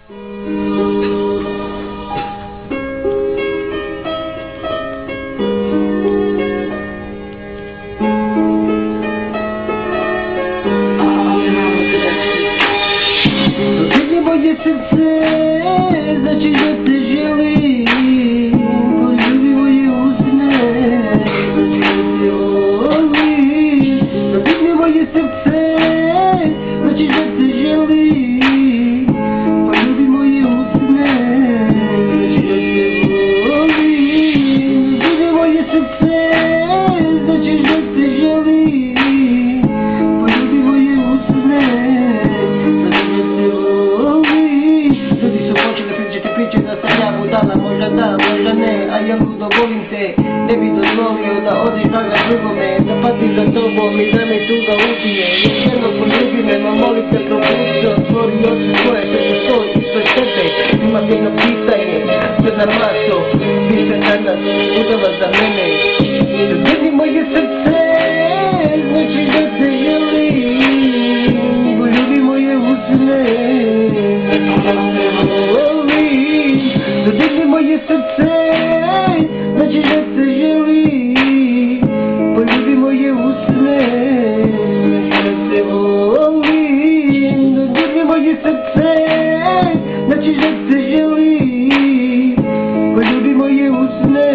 Moje srce, znači da te želim, poljubi moje usne, znači da te volim. Dodigni moje srce, znači da te želim, poljubi moje usne, znači da te volim. Dodigni moje srce, znači da te želim, poljubi moje usne, znači da te volim. Ljudi su počeli priče da sam ja budala, možda da, možda ne, a ja ludo volim te. Ne bi dozvolio da odiš daga drugome, da patiš za tobom i da me tuga ubije. Još jedno poljubi me, ma molim te propusti, otvori oči svoje, sve što stoji ispred tebe. Imam jedno pitanje, crna maso, ti se danas udala za mene. Dodirni moje srce, znači da te želim, poljubi moje usne, znači da te volim. Dodirni moje srce, znači da te želim, poljubi moje usne, znači da te volim. Dodirni moje srce, znači da te želim, poljubi moje usne,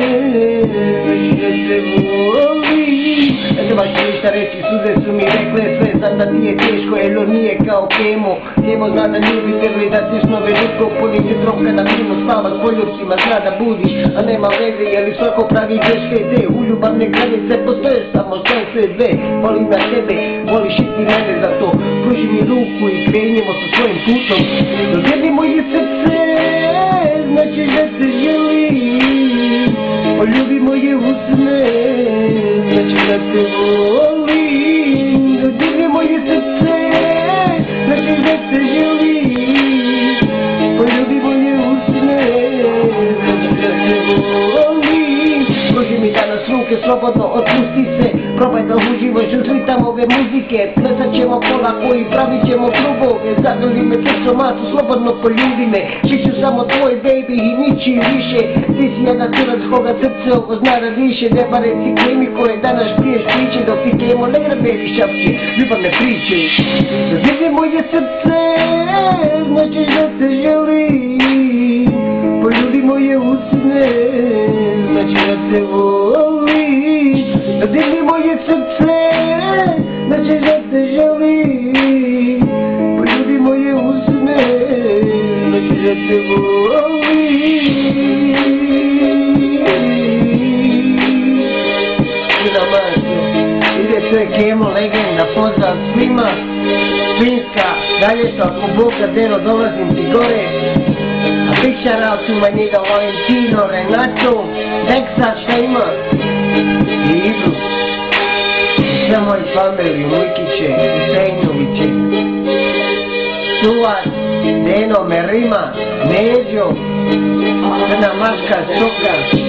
znači da te volim. Ne trebaš ništa reći, suze su mi rekle sve, znam da ti je teško, jer on nije kao Kemo. Kemo zna da ljubi tebe i da ti snove ljudsko puni ti trom kada mirno spava s poljubcima, zna da budiš, a nema veze, jer i svako pravi greške ide. U ljubavne granice postoje samo što je sve dve. Volim na tebe, voliš i ti mene za to. Pruži mi ruku i krenimo sa svojim putom. Dodirni moje srce, znači da te želim, poljubi moje usne, znači da te volim. Dodirni moje srce, znači da te želim, poljubi moje usne, znači da te volim. Pruži mi danas ruke, slobodno otpusti se, probaj da uživaš u ritam ove muzike. Plesat ćemo polako i pravit ćemo klubove, zagrli me srco masu, slobodno poljubi me. Šiću samo tvoj baby i ničiji više. Ti si jedan curac koga srce ovo zna da više. Ne pa reci klimi koje danas piješ priče, dok ti Kemo ne grabeli šapće ljubavne priče. Dodirni moje srce, znači da te želim, poljubi moje usne, znači da te volim. Dodirni moje srce, znači da te želim, poljubi moje usne, znači da te volim. Crna maso, ide sve Kemo, legenda, pozdrav svima. Finska, dalje to ako Bog da delo dolazim ti gore. A big shout out to my nigga Valentino, Renato, Texas, šta ima? I Idu. I sve moji familiji, Mujkiće, Sejnoviće, Suvac, Deno, Merima, Neđo, Crna maška, Stoka.